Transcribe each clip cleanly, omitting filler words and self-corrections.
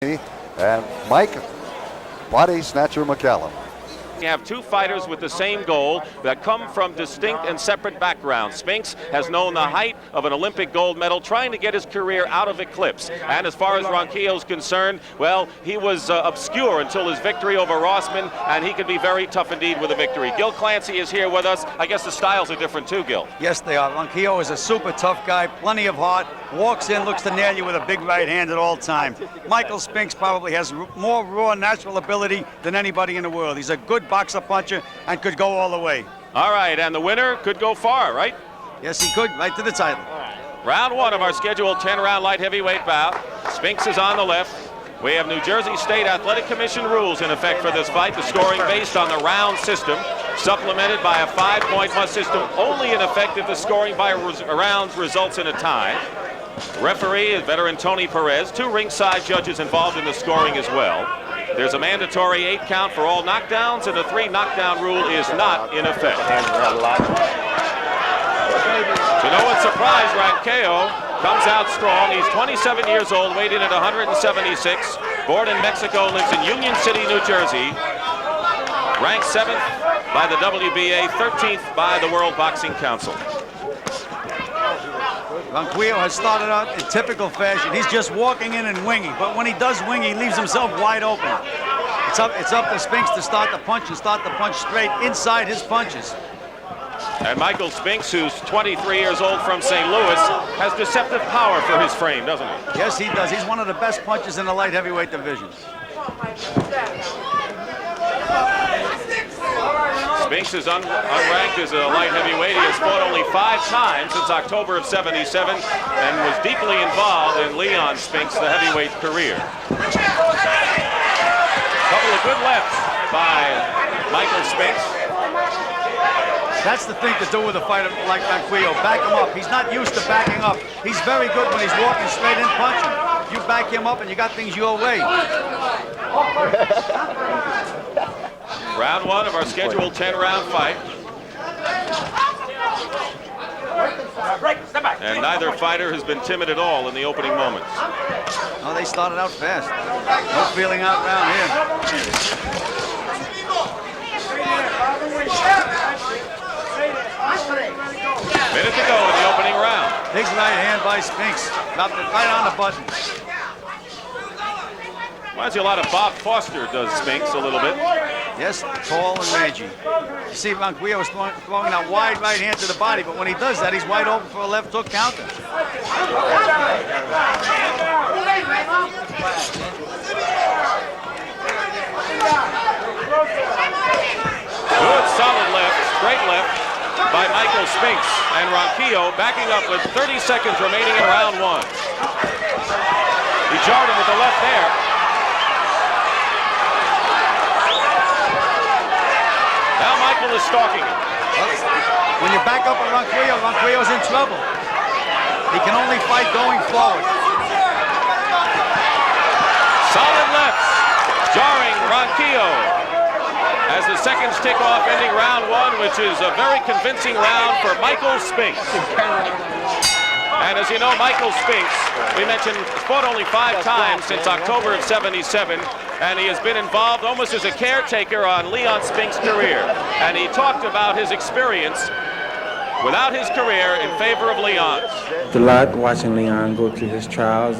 and Mike Body Snatcher McCallum. You have two fighters with the same goal that come from distinct and separate backgrounds. Spinks has known the height of an Olympic gold medal, trying to get his career out of eclipse. And as far as Ranquello is concerned, well, he was obscure until his victory over Rossman, and he could be very tough indeed with a victory. Gil Clancy is here with us. I guess the styles are different too, Gil. Yes, they are. Ranquello is a super tough guy, plenty of heart, walks in, looks to nail you with a big right hand at all time. Michael Spinks probably has more raw natural ability than anybody in the world. He's a good boxer puncher and could go all the way. All right, and the winner could go far, right? Yes, he could, right to the title. Round one of our scheduled 10-round light heavyweight bout. Spinks is on the left. We have New Jersey State Athletic Commission rules in effect for this fight. The scoring based on the round system, supplemented by a 5-point must system, only in effect if the scoring by rounds results in a tie. Referee is veteran Tony Perez. 2 ringside judges involved in the scoring as well. There's a mandatory 8 count for all knockdowns, and the 3 knockdown rule is not in effect. To no one's surprise, Ranquello comes out strong. He's 27 years old, weighed in at 176. Born in Mexico, lives in Union City, New Jersey. Ranked 7th by the WBA, 13th by the World Boxing Council. Ranquello has started out in typical fashion. He's just walking in and winging, but when he does wing, he leaves himself wide open. It's up to Spinks to start the punch and start the punch straight inside his punches. And Michael Spinks, who's 23 years old from St. Louis, has deceptive power for his frame, doesn't he? Yes, he does. He's one of the best punchers in the light heavyweight division. Spinks is unranked as a light heavyweight. He has fought only 5 times since October of '77 and was deeply involved in Leon Spinks' the heavyweight career. Couple of good lefts by Michael Spinks. That's the thing to do with a fighter like Ranquello. Back him up. He's not used to backing up. He's very good when he's walking straight in punching. You back him up and you got things your way. Round 1 of our scheduled 10-round fight. And neither fighter has been timid at all in the opening moments. Oh, they started out fast. No feeling out round here. Minute to go in the opening round. Big right hand by Spinks. Dropped it right on the button. Reminds you a lot of Bob Foster, does Spinks, a little bit. Yes, tall and rangy. You see, Ranquello is throwing that wide right hand to the body, but when he does that, he's wide open for a left hook counter. Good, solid left, straight left by Michael Spinks. And Ranquello backing up with 30 seconds remaining in round 1. He jarred him with the left there. Now Michael is stalking him. When you back up on Ranquello, Ranquello's in trouble. He can only fight going forward. Solid lefts, jarring Ranquello as the seconds tick off, ending round 1, which is a very convincing round for Michael Spinks. And as you know, Michael Spinks, we mentioned, fought only 5 times since October of '77, and he has been involved almost as a caretaker on Leon Spinks' career. And he talked about his experience without his career in favor of Leon's. It's a lot watching Leon go through his trials,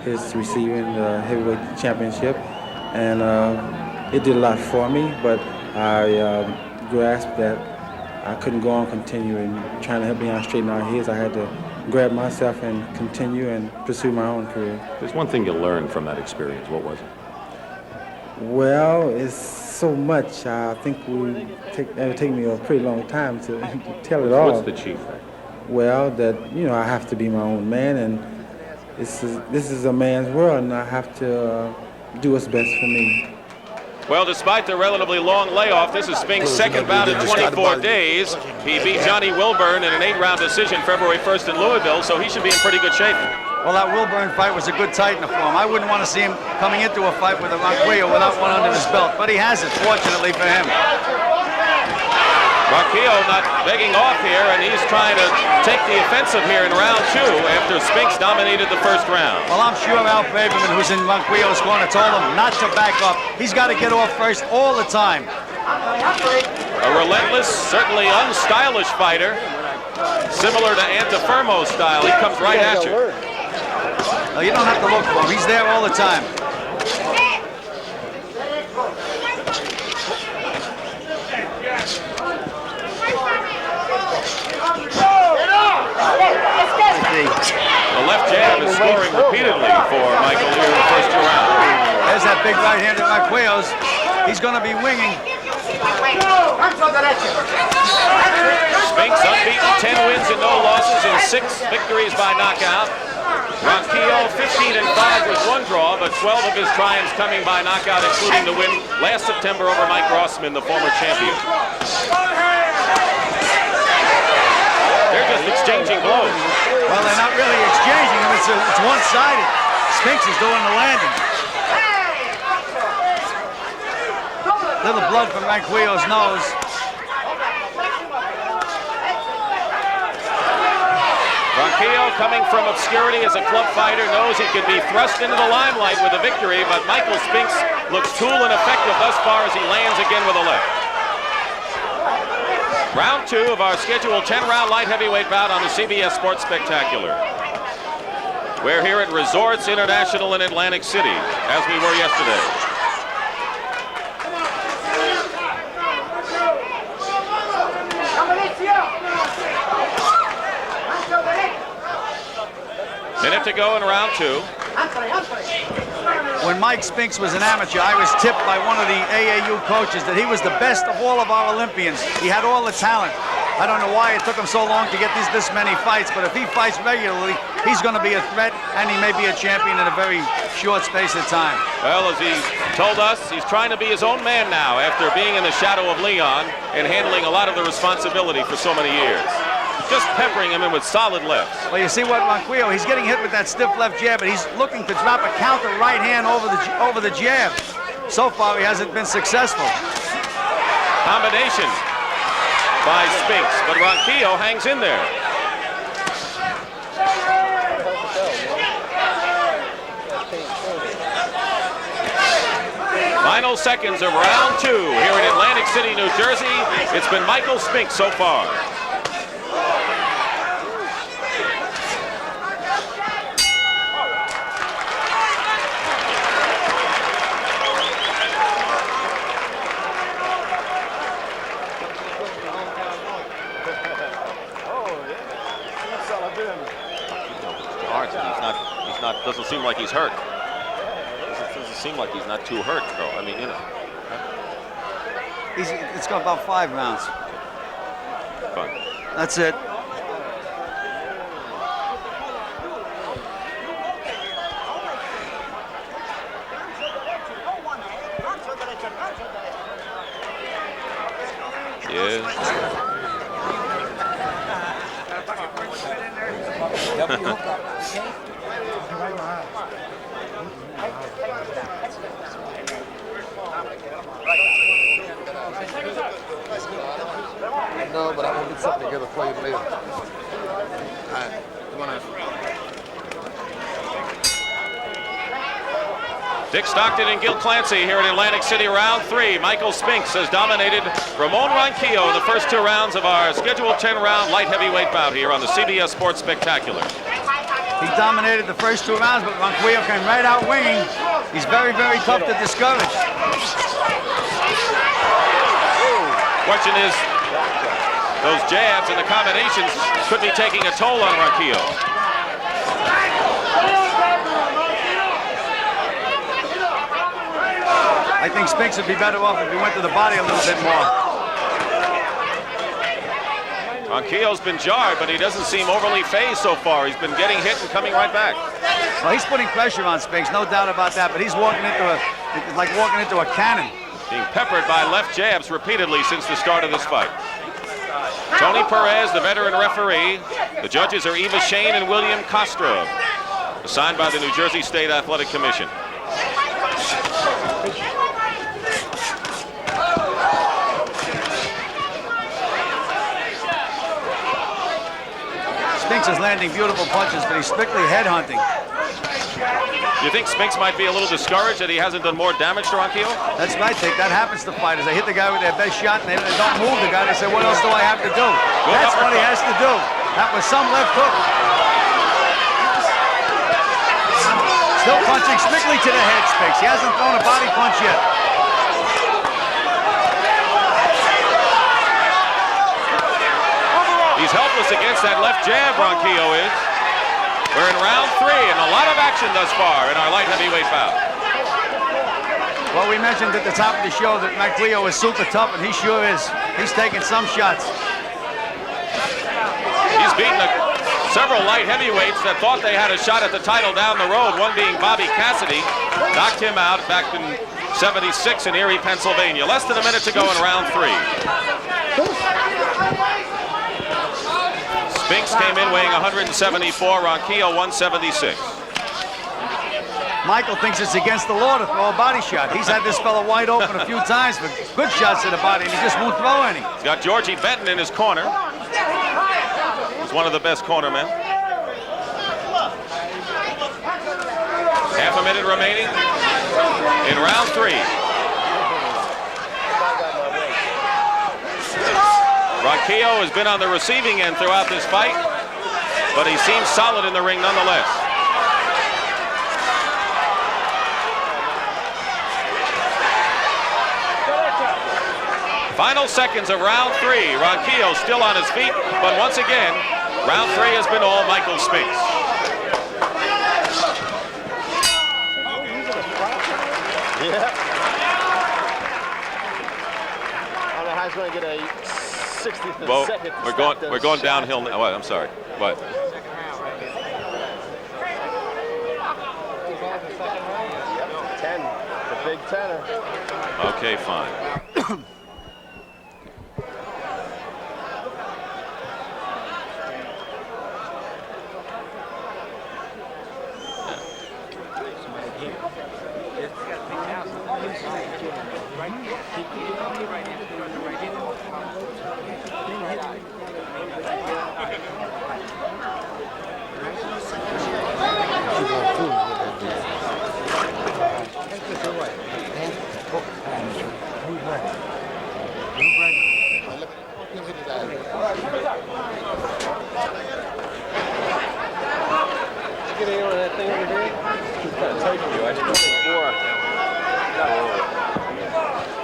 his receiving the heavyweight championship, and it did a lot for me, but I grasped that I couldn't go on continuing trying to help Leon straighten out his. I had to grab myself and continue and pursue my own career. There's one thing you learned from that experience. What was it? Well, it's so much. I think it would take me a pretty long time to tell it all. What's the chief thing? Well, that, you know, I have to be my own man, and this is a man's world, and I have to do what's best for me. Well, despite the relatively long layoff, this is Spinks' second bout in 24 days. He beat Johnny Wilburn in an 8-round decision February 1st in Louisville, so he should be in pretty good shape. Well, that Wilburn fight was a good Titan for him. I wouldn't want to see him coming into a fight with a Ranquello without one under his belt, but he has it, fortunately for him. Ranquello not begging off here, and he's trying to take the offensive here in round 2 after Spinks dominated the first round. Well, I'm sure Al Braverman, who's in Ranquillo's corner, told him not to back up. He's got to get off first all the time. A relentless, certainly unstylish fighter, similar to Antifermo's style. He comes right at you. No, you don't have to look for him. He's there all the time. The left jab is scoring repeatedly for Michael here in the first 2 rounds. There's that big right hand of Ranquillo's. He's going to be winging. Spinks unbeaten, 10 wins and no losses and 6 victories by knockout. Ranquello 15-5 with 1 draw, but 12 of his triumphs coming by knockout, including the win last September over Mike Rossman, the former champion. They're just exchanging blows. Well, they're not really exchanging them. It's one-sided. Spinks is doing the landing. Little blood from Ranquillo's nose. Ranquello, coming from obscurity as a club fighter, knows he could be thrust into the limelight with a victory, but Michael Spinks looks cool and effective thus far as he lands again with a left. Round 2 of our scheduled 10-round light heavyweight bout on the CBS Sports Spectacular. We're here at Resorts International in Atlantic City, as we were yesterday. Minute to go in round 2. When Mike Spinks was an amateur, I was tipped by one of the AAU coaches that he was the best of all of our Olympians. He had all the talent. I don't know why it took him so long to get this many fights, but if he fights regularly, he's going to be a threat, and he may be a champion in a very short space of time. Well, as he told us, he's trying to be his own man now after being in the shadow of Leon and handling a lot of the responsibility for so many years. Just peppering him in with solid lefts. Well, you see what Ranquello, he's getting hit with that stiff left jab, but he's looking to drop a counter right hand over the jab. So far, he hasn't been successful. Combination by Spinks, but Ranquello hangs in there. Final seconds of round 2 here in Atlantic City, New Jersey. It's been Michael Spinks so far. Doesn't seem like he's hurt. Doesn't seem like he's not too hurt, though. I mean, you know. It's got about 5 rounds. Fine. That's it. No, but I'm gonna get something together for you later. Dick Stockton and Gil Clancy here in Atlantic City, round 3. Michael Spinks has dominated Ramon Ranquello in the first 2 rounds of our scheduled 10-round light heavyweight bout here on the CBS Sports Spectacular. He dominated the first 2 rounds, but Ranquello came right out winging. He's very, very tough to discourage. Question is, those jabs and the combinations could be taking a toll on Ranquello. I think Spinks would be better off if he went to the body a little bit more. Ranquillo's been jarred, but he doesn't seem overly phased so far. He's been getting hit and coming right back. Well, he's putting pressure on Spinks, no doubt about that, but he's walking into like walking into a cannon. Being peppered by left jabs repeatedly since the start of this fight. Tony Perez, the veteran referee. The judges are Eva Shane and William Castro, assigned by the New Jersey State Athletic Commission. is landing beautiful punches, but he's strictly headhunting. You think Spinks might be a little discouraged that he hasn't done more damage to Ranquello? That's right, Dick. That happens to fighters. They hit the guy with their best shot, and they don't move the guy. They say, what else do I have to do? That's what he has to do. That was some left hook. Still punching strictly to the head, Spinks. He hasn't thrown a body punch yet. He's helpless against that left jab, Ranquello is. We're in round 3, and a lot of action thus far in our light heavyweight bout. Well, we mentioned at the top of the show that Ranquello is super tough, and he sure is. He's taking some shots. He's beaten several light heavyweights that thought they had a shot at the title down the road, one being Bobby Cassidy. Knocked him out back in '76 in Erie, Pennsylvania. Less than a minute to go in round 3. Spinks came in weighing 174, Ranquello 176. Michael thinks it's against the law to throw a body shot. He's had this fellow wide open a few times for good shots to the body, and he just won't throw any. He's got Georgie Benton in his corner. He's one of the best cornermen. Half a minute remaining in round 3. Ranquello has been on the receiving end throughout this fight, but he seems solid in the ring nonetheless. Final seconds of round 3. Ranquello still on his feet, but once again, round 3 has been all Michael Spinks. Yeah. I don't know how he's going to get a 60th Well, second. we're going downhill now. What? I'm sorry. What? 10. The big tenner. Okay, fine.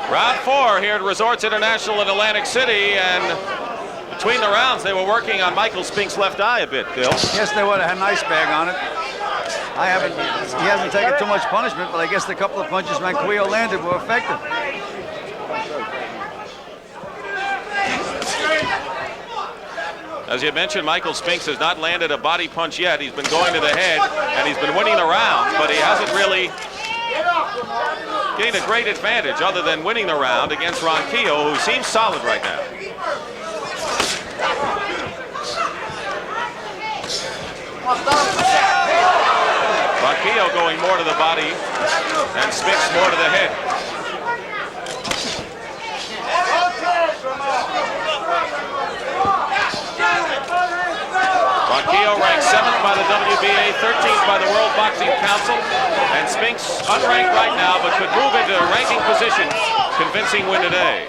Round 4 here at Resorts International in Atlantic City, and between the rounds they were working on Michael Spinks' left eye a bit, Bill. Yes, they would have had an ice bag on it. He hasn't taken too much punishment, but I guess the couple of punches Ranquello landed were effective. As you mentioned, Michael Spinks has not landed a body punch yet. He's been going to the head, and he's been winning the rounds, but he hasn't really gained a great advantage other than winning the round against Ranquello, who seems solid right now. Ranquello going more to the body, and Spinks more to the head. Ranquello ranked 7th by the WBA, 13th by the World Boxing Council, and Spinks unranked right now, but could move into a ranking position. Convincing win today.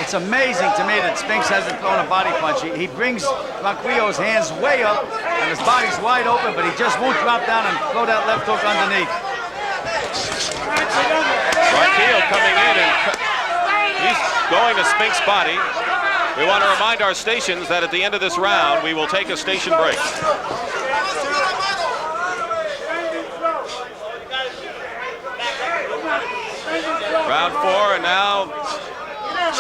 It's amazing to me that Spinks hasn't thrown a body punch. He brings Ranquillo's hands way up, and his body's wide open, but he just won't drop down and throw that left hook underneath. Ranquello coming in, and he's going to Spinks' body. We want to remind our stations that at the end of this round, we will take a station break. Round 4, and now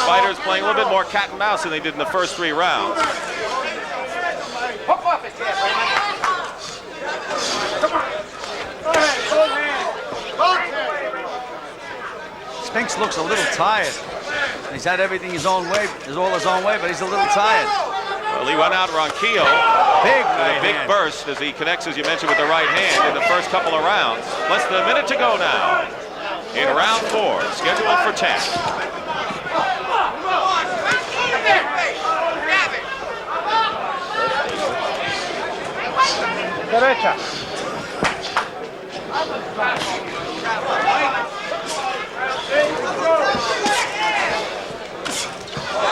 fighters playing a little bit more cat and mouse than they did in the first 3 rounds. Spinks looks a little tired. He's had everything his own way, but he's a little tired. Well, he went out Ranquello Big with right a big hand. burst as he connects, as you mentioned, with the right hand in the first couple of rounds. Less than a minute to go now in round 4, scheduled for 10. Derecha.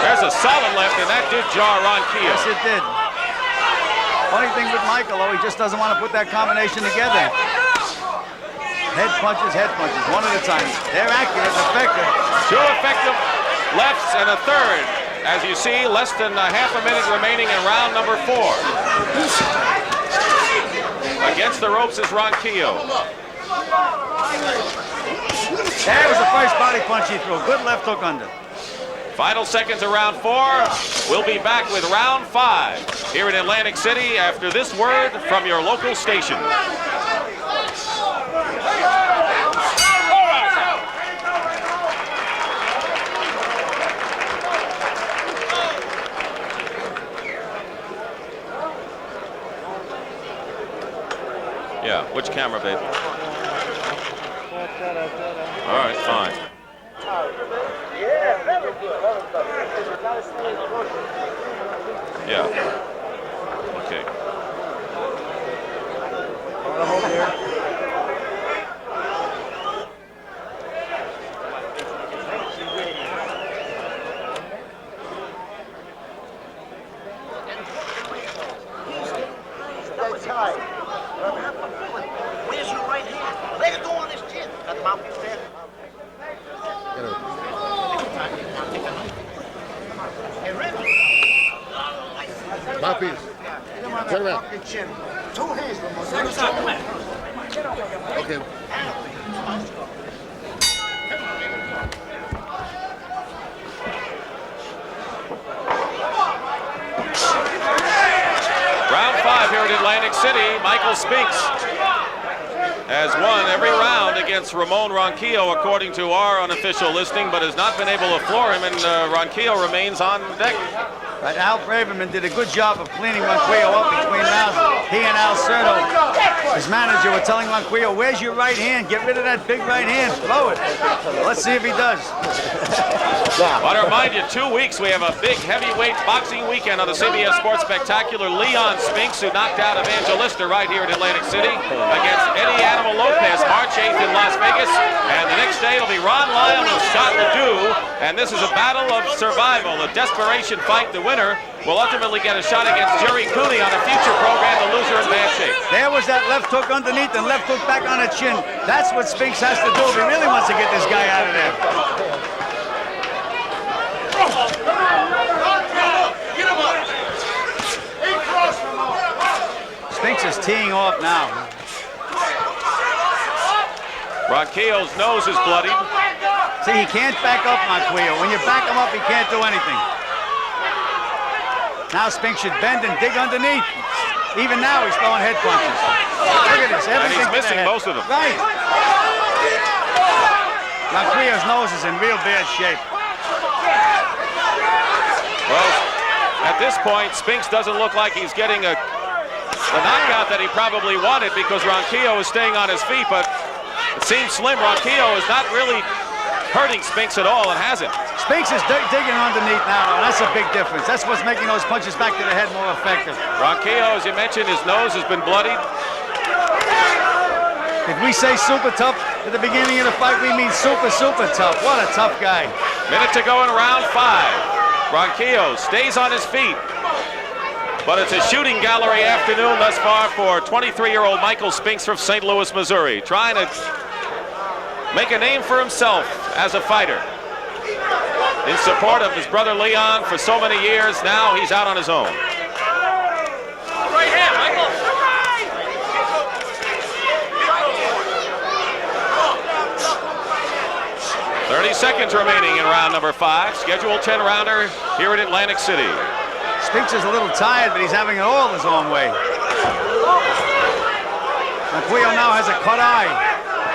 There's a solid left, and that did jar Ranquillo. Yes, it did. Funny thing with Michael, though, he just doesn't want to put that combination together. Head punches, one at a time. They're accurate, effective. 2 effective lefts and a third. As you see, less than a half a minute remaining in round number 4. Against the ropes is Ranquillo. That was the first body punch he threw. Good left hook under. Final seconds of round 4. We'll be back with round 5 here in Atlantic City after this word from your local station. Yeah, which camera, babe? All right, fine. Yeah. Okay. Where's your right hand? Let it go on his chin. Got the mouthpiece there. Mouthpiece. Turn around. Two hands. Okay. Round 5 here at Atlantic City. Michael Spinks has won every round against Ramon Ranquello according to our unofficial listing, but has not been able to floor him, and Ranquello remains on deck. Right, Al Braverman did a good job of cleaning Ranquillo up between rounds. He and Al Certo, his manager, were telling Ranquillo, where's your right hand? Get rid of that big right hand. Throw it. Let's see if he does. I want to remind you, 2 weeks we have a big heavyweight boxing weekend on the CBS Sports Spectacular. Leon Spinks, who knocked out Evangelista right here in Atlantic City, against Eddie Animal Lopez, March 8th in Las Vegas. And the next day it'll be Ron Lyle and Scott Ledoux. And this is a battle of survival, a desperation fight. The winner will ultimately get a shot against Jerry Cooney on a future program, the loser in bad shape. There was that left hook underneath and left hook back on the chin. That's what Spinks has to do if he really wants to get this guy out of there. Spinks is teeing off now. Ranquillo's nose is bloodied. See, he can't back up Ranquillo. When you back him up, he can't do anything. Now Spinks should bend and dig underneath. Even now, he's throwing head punches. Look at this, And everything he's missing most of them. Right. Ranquillo's nose is in real bad shape. Well, at this point, Spinks doesn't look like he's getting a knockout that he probably wanted because Ranquillo is staying on his feet, but it seems slim. Ranquillo is not really hurting Spinks at all and hasn't. Spinks is digging underneath now, and that's a big difference. That's what's making those punches back to the head more effective. Ranquillo, as you mentioned, his nose has been bloodied. If we say super tough at the beginning of the fight, we mean super, super tough. What a tough guy. Minute to go in round 5. Ranquillo stays on his feet. But it's a shooting gallery afternoon thus far for 23-year-old Michael Spinks from St. Louis, Missouri, trying to make a name for himself as a fighter. In support of his brother Leon for so many years, now he's out on his own. Right hand, Michael. 30 seconds remaining in round number 5. Scheduled 10-rounder here in Atlantic City. Spinks is a little tired, but he's having it all his own way. Ranquillo now has a cut eye.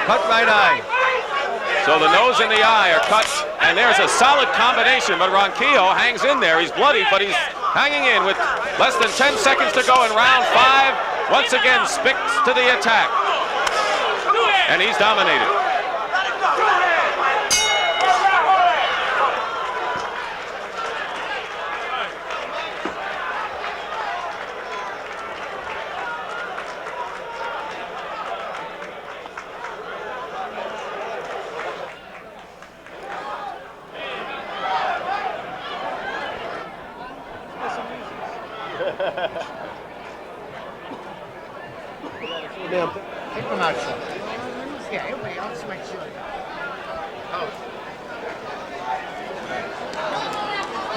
Cut right eye. So the nose and the eye are cut, and there's a solid combination, but Ranquillo hangs in there. He's bloody, but he's hanging in with less than 10 seconds to go in round 5. Once again, Spinks to the attack. And he's dominated. Take them out, son. Yeah, everybody else makes sure.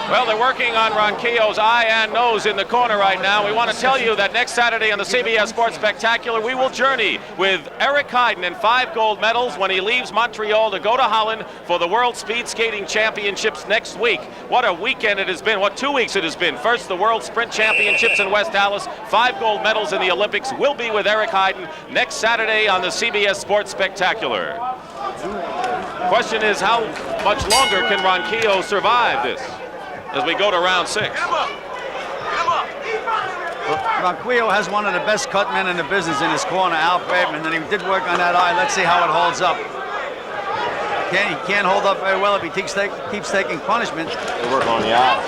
Well, they're working on Ranquillo's eye and nose in the corner right now. We want to tell you that next Saturday on the CBS Sports Spectacular, we will journey with Eric Heiden and 5 gold medals when he leaves Montreal to go to Holland for the World Speed Skating Championships next week. What a weekend it has been. What 2 weeks it has been. First, the World Sprint Championships in West Dallas. 5 gold medals in the Olympics. We'll be with Eric Heiden next Saturday on the CBS Sports Spectacular. Question is, how much longer can Ranquillo survive this as we go to round 6? Ranquillo has one of the best cut men in the business in his corner, Al Braverman, and he did work on that eye. Let's see how it holds up. He can't hold up very well if he keeps taking punishment. They work on the eye.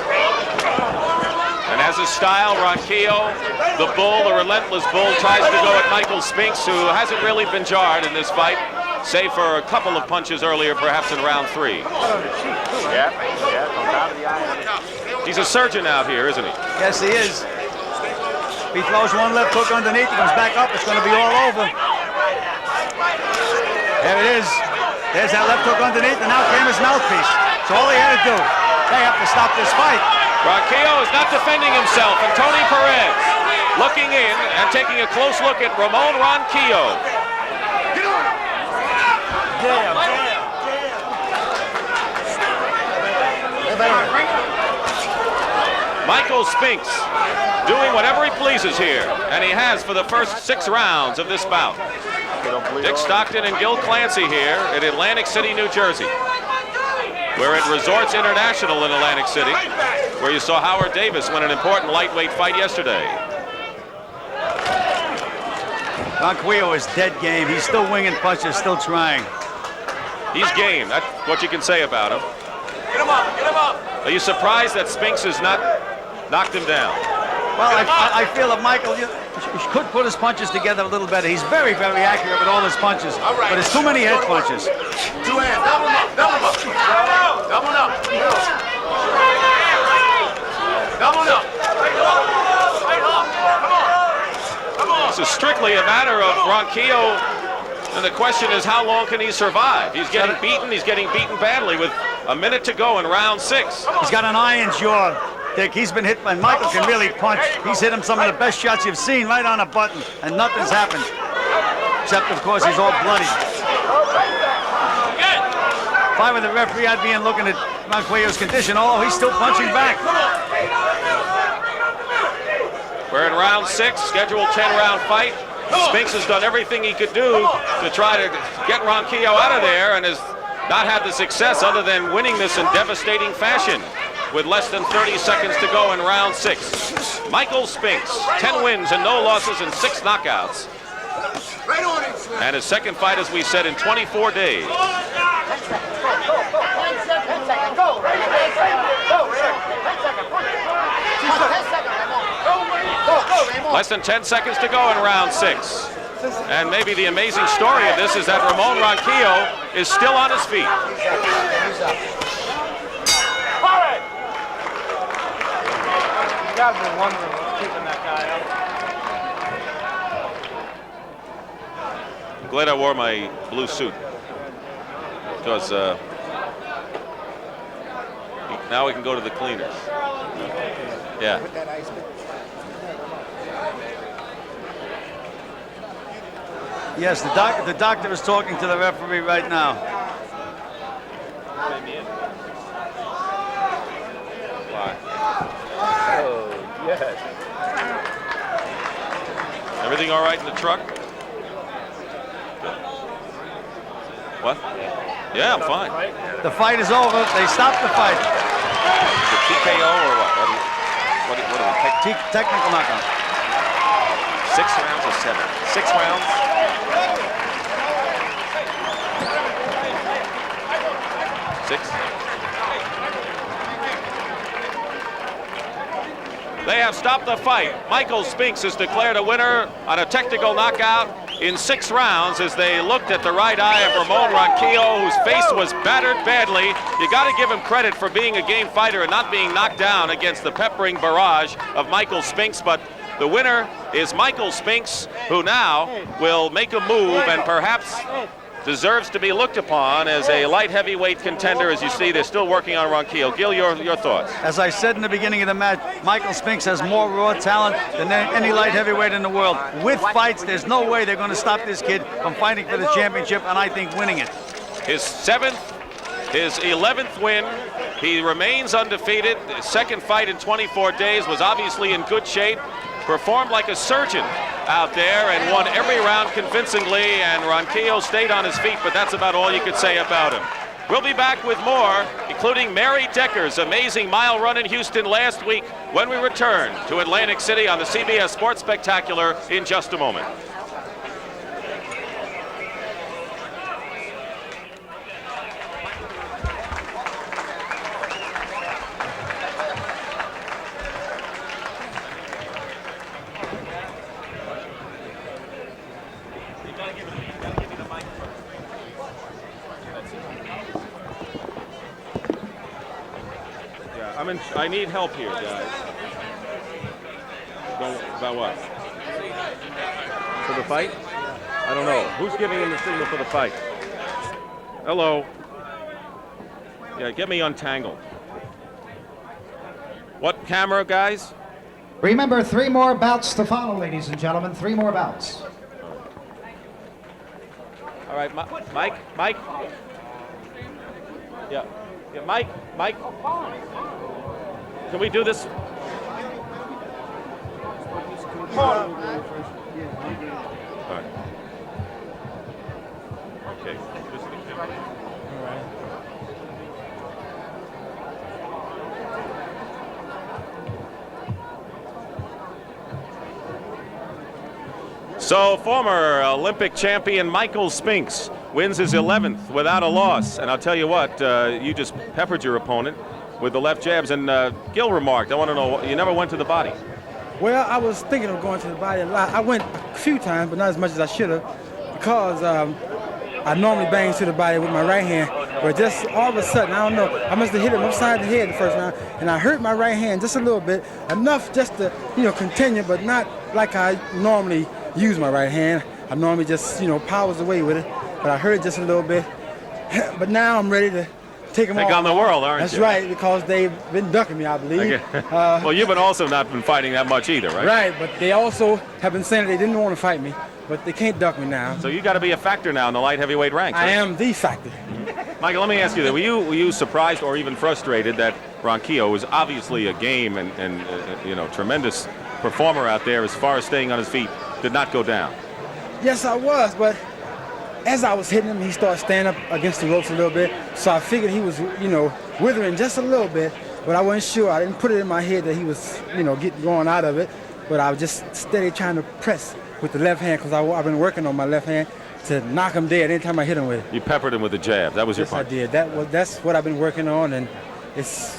And as his style, Ranquillo, the bull, the relentless bull, tries to go at Michael Spinks, who hasn't really been jarred in this fight, save for a couple of punches earlier, perhaps in round 3. Yeah, on top of the eye. He's a surgeon out here, isn't he? Yes, he is. If he throws one left hook underneath, he comes back up, it's going to be all over. There it is. There's that left hook underneath, and now came his mouthpiece. So all he had to do, they have to stop this fight. Ranquillo is not defending himself, and Tony Perez looking in and taking a close look at Ramon Ranquello. Michael Spinks doing whatever he pleases here, and he has for the first 6 rounds of this bout. Dick Stockton and Gil Clancy here at Atlantic City, New Jersey. We're at Resorts International in Atlantic City, where you saw Howard Davis win an important lightweight fight yesterday. Ranquillo is dead game. He's still winging punches, still trying. He's game. That's what you can say about him. Get him up, get him up. Are you surprised that Spinks has not knocked him down? Well, I feel that Michael could put his punches together a little better. He's very, very accurate with all his punches, but it's too many head punches. 2 hands. Double him up. Double him up. Double him up. Double him up. Come on. This is strictly a matter of Ranquillo, and the question is, how long can he survive? He's getting beaten. He's getting beaten badly with a minute to go in round 6. He's got an iron jaw, Dick. He's been hit, and Michael can really punch. He's hit him some of the best shots you've seen, right on a button, and nothing's happened. Except, of course, he's all bloody. If I were the referee, I'd be in looking at Ranquillo's condition. Oh, he's still punching back. We're in round 6, scheduled 10-round fight. Spinks has done everything he could do to try to get Ranquillo out of there, and has not had the success other than winning this in devastating fashion with less than 30 seconds to go in round 6. Michael Spinks, 10 wins and no losses and 6 knockouts. And his second fight, as we said, in 24 days. Less than 10 seconds to go in round 6. And maybe the amazing story of this is that Ramon Ranquello is still on his feet. You gotta be wondering what's keeping that guy up. I'm glad I wore my blue suit, because now we can go to the cleaners. Yeah. Yes, the doctor is talking to the referee right now. Oh, yes. Everything all right in the truck? Good. What? Yeah, I'm fine. The fight is over. They stopped the fight. Is it TKO or what? What do we take? Technical knockout. 6 rounds or 7? 6 rounds? They have stopped the fight. Michael Spinks is declared a winner on a technical knockout in 6 rounds as they looked at the right eye of Ramon Ranquello, whose face was battered badly. You got to give him credit for being a game fighter and not being knocked down against the peppering barrage of Michael Spinks, but the winner is Michael Spinks, who now will make a move and perhaps deserves to be looked upon as a light heavyweight contender. As you see, they're still working on Ranquello. Gil, your thoughts? As I said in the beginning of the match, Michael Spinks has more raw talent than any light heavyweight in the world. With fights, there's no way they're going to stop this kid from fighting for the championship, and I think winning it. His 11th win. He remains undefeated. His second fight in 24 days, was obviously in good shape. Performed like a surgeon out there and won every round convincingly, and Ranquello stayed on his feet, but that's about all you could say about him. We'll be back with more, including Mary Decker's amazing mile run in Houston last week, when we return to Atlantic City on the CBS Sports Spectacular in just a moment. I need help here, guys. About what? For the fight? I don't know. Who's giving him the signal for the fight? Hello. Yeah, get me untangled. What camera, guys? Remember, 3 more bouts to follow, ladies and gentlemen. 3 more bouts. All right, Mike. Yeah, Mike. Can we do this? All right. Okay. All right. So, former Olympic champion Michael Spinks wins his 11th without a loss. And I'll tell you what, you just peppered your opponent with the left jabs. And Gil remarked, I want to know, you never went to the body. Well, I was thinking of going to the body a lot. I went a few times, but not as much as I should have, because I normally bang to the body with my right hand. But just all of a sudden, I don't know, I must have hit him upside the head the first round, and I hurt my right hand just a little bit, enough just to, continue, but not like I normally use my right hand. I normally just, powers away with it, but I hurt it just a little bit. But now I'm ready to take on the world, aren't you? That's right, because they've been ducking me, I believe. Well, you've also not been fighting that much either, right? Right, but they also have been saying they didn't want to fight me, but they can't duck me now. So you got to be a factor now in the light heavyweight ranks. I am the factor. Michael, let me ask you that. Were you surprised or even frustrated that Ranquello was obviously a game and tremendous performer out there as far as staying on his feet, did not go down? Yes, I was, but as I was hitting him, he started standing up against the ropes a little bit, so I figured he was, withering just a little bit, but I wasn't sure. I didn't put it in my head that he was, going out of it, but I was just steady trying to press with the left hand, because I've been working on my left hand to knock him dead anytime I hit him with it. You peppered him with the jab. That was your punch. Yes, I did. That's what I've been working on, and it's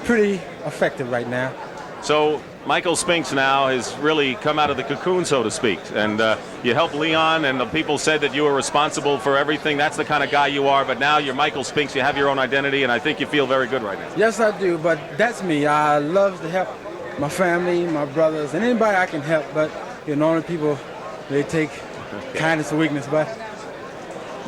pretty effective right now. So Michael Spinks now has really come out of the cocoon, so to speak, and you helped Leon, and the people said that you were responsible for everything. That's the kind of guy you are, but now you're Michael Spinks. You have your own identity, and I think you feel very good right now. Yes, I do, but that's me. I love to help my family, my brothers, and anybody I can help, but normally people, they take kindness or weakness, but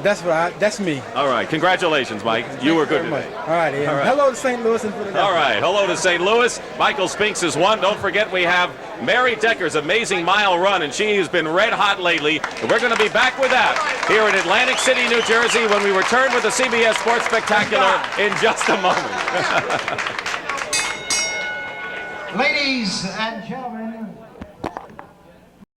that's me. All right, congratulations, Mike. You were good today. All right, Ian. All right. Hello to St. Louis. All right, hello to St. Louis. Michael Spinks has won. Don't forget we have Mary Decker's amazing mile run, and she has been red hot lately. And we're going to be back with that here in Atlantic City, New Jersey, when we return with the CBS Sports Spectacular in just a moment. Ladies and gentlemen,